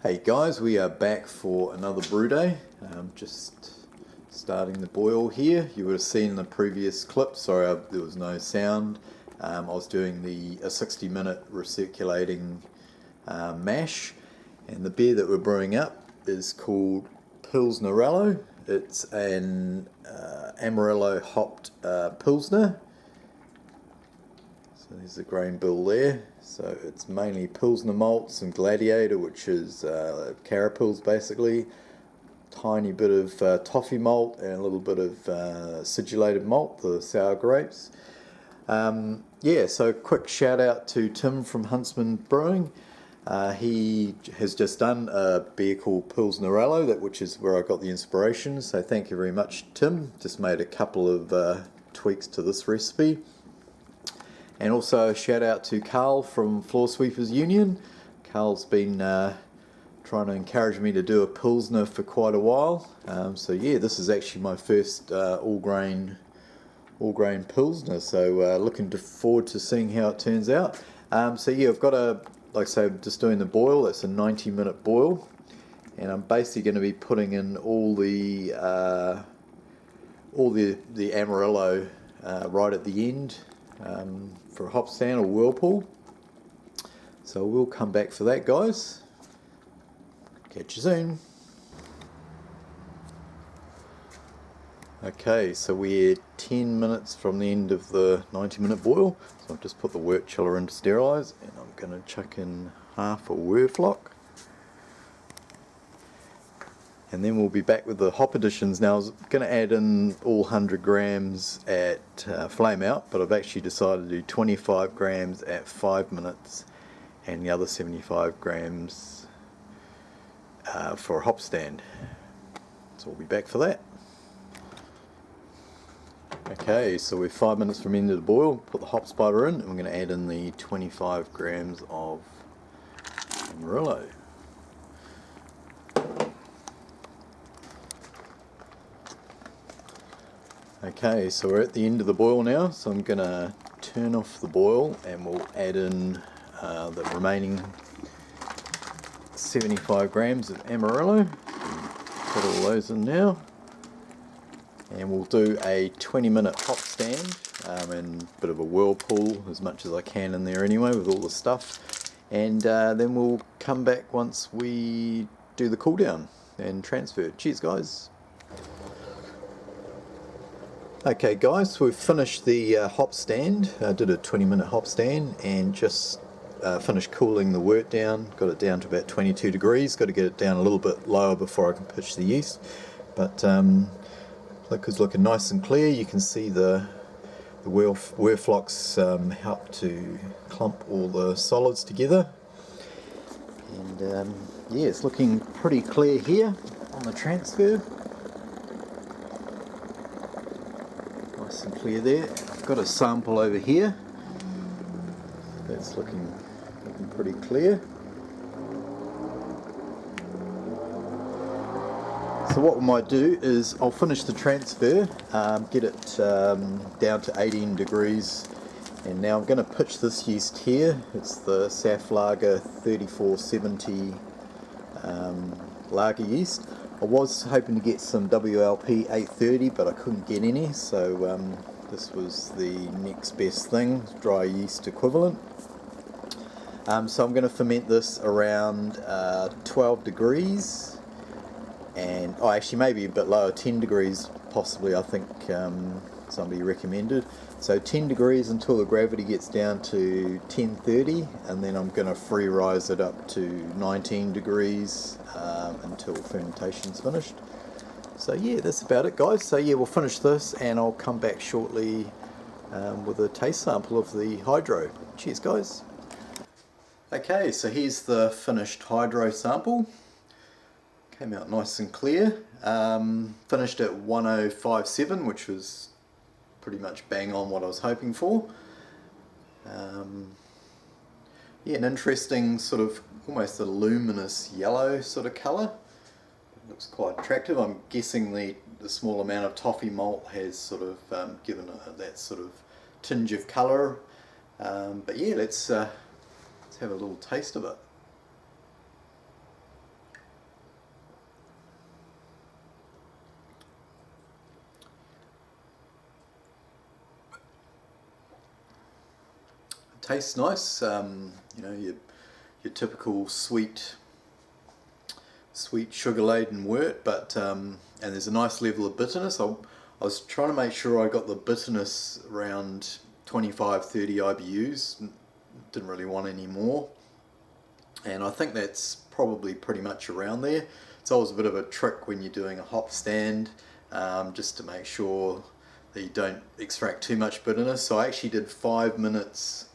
Hey guys, we are back for another brew day. Just starting the boil here. You would have seen in the previous clip, sorry there was no sound. I was doing a 60-minute recirculating mash, and the beer that we're brewing up is called Pilsnerillo. It's an Amarillo hopped Pilsner. So there's the grain bill there. So it's mainly Pilsner malt, some Gladiator, which is carapils basically, tiny bit of Toffee malt, and a little bit of acidulated malt, the sour grapes. Yeah, so quick shout out to Tim from Huntsman Brewing. He has just done a beer called Pilsnerillo, which is where I got the inspiration. So thank you very much, Tim. Just made a couple of tweaks to this recipe. And also a shout out to Carl from Floor Sweepers Union. Carl's been trying to encourage me to do a Pilsner for quite a while. So yeah, this is actually my first all grain Pilsner. So looking forward to seeing how it turns out. So yeah, I've got like I say, just doing the boil. That's a 90-minute boil, and I'm basically going to be putting in all the Amarillo right at the end. For a hopstand or whirlpool. So we'll come back for that, guys. Catch you soon. Okay, so we're 10 minutes from the end of the 90-minute boil. So I've just put the wort chiller in to sterilise, and I'm going to chuck in half a Werflock. And then we'll be back with the hop additions. Now I was going to add in all 100 grams at flame out, but I've actually decided to do 25 grams at 5 minutes and the other 75 grams for a hop stand. So we'll be back for that. Okay, so we're 5 minutes from the end of the boil. Put the hop spider in, and we're going to add in the 25 grams of Amarillo. Okay, so we're at the end of the boil now, so I'm going to turn off the boil and we'll add in the remaining 75 grams of Amarillo. Put all those in now. And we'll do a 20-minute hop stand and a bit of a whirlpool, as much as I can in there anyway with all the stuff. And then we'll come back once we do the cool down and transfer. Cheers guys. Okay guys, so we've finished the hop stand. I did a 20-minute hop stand and just finished cooling the wort down. Got it down to about 22 degrees. Got to get it down a little bit lower before I can pitch the yeast. But liquor's looking nice and clear. You can see the Werflocks help to clump all the solids together. And yeah, it's looking pretty clear here on the transfer. Nice and clear there. I've got a sample over here. That's looking pretty clear. So what we might do is I'll finish the transfer, get it down to 18 degrees, and now I'm going to pitch this yeast here. It's the Saflager 3470 lager yeast. I was hoping to get some WLP 830, but I couldn't get any, so this was the next best thing, dry yeast equivalent. So I'm going to ferment this around 12 degrees, and actually maybe a bit lower, 10 degrees possibly, I think somebody recommended. So 10 degrees until the gravity gets down to 1030, and then I'm going to free rise it up to 19 degrees until fermentation's finished. So yeah, that's about it guys. So yeah, we'll finish this and I'll come back shortly with a taste sample of the hydro. Cheers guys. Okay, so here's the finished hydro sample. Came out nice and clear. Finished at 1057, which was pretty much bang on what I was hoping for. Yeah, an interesting sort of almost a luminous yellow sort of colour. It looks quite attractive. I'm guessing the small amount of toffee malt has sort of given that sort of tinge of colour. But yeah, let's have a little taste of it. tastes nice. You know, your typical sweet sugar laden wort, but and there's a nice level of bitterness. I was trying to make sure I got the bitterness around 25-30 IBUs. Didn't really want any more, and I think that's probably pretty much around there. It's always a bit of a trick when you're doing a hop stand, just to make sure that you don't extract too much bitterness. So I actually did 5 minutes.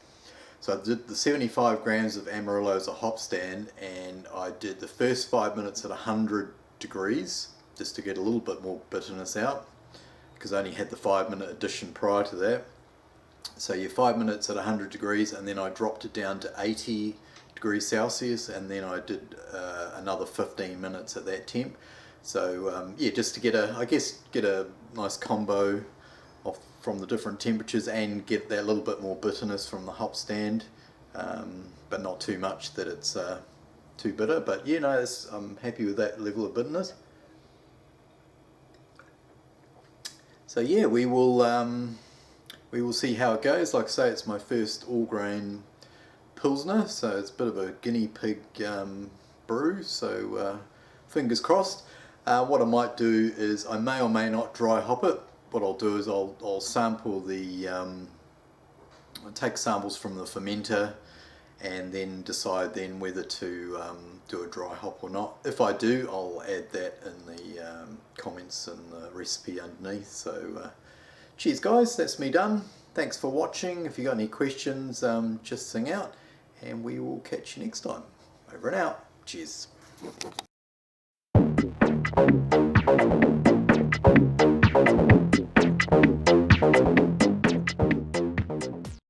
So I did the 75 grams of Amarillo as a hop stand, and I did the first 5 minutes at 100 degrees just to get a little bit more bitterness out, because I only had the 5-minute addition prior to that. So you're 5 minutes at 100 degrees, and then I dropped it down to 80 degrees Celsius, and then I did another 15 minutes at that temp. So yeah, just to get a nice combo from the different temperatures and get that little bit more bitterness from the hop stand, but not too much that it's too bitter. But yeah, no, I'm happy with that level of bitterness. So yeah, we will see how it goes. Like I say, it's my first all grain Pilsner, so it's a bit of a guinea pig brew, so fingers crossed. What I might do is I may or may not dry hop it. What I'll do is I'll sample I'll take samples from the fermenter, and then decide then whether to do a dry hop or not. If I do, I'll add that in the comments and the recipe underneath. So cheers guys, that's me done. Thanks for watching. If you got any questions, just sing out, and we will catch you next time. Over and out. Cheers.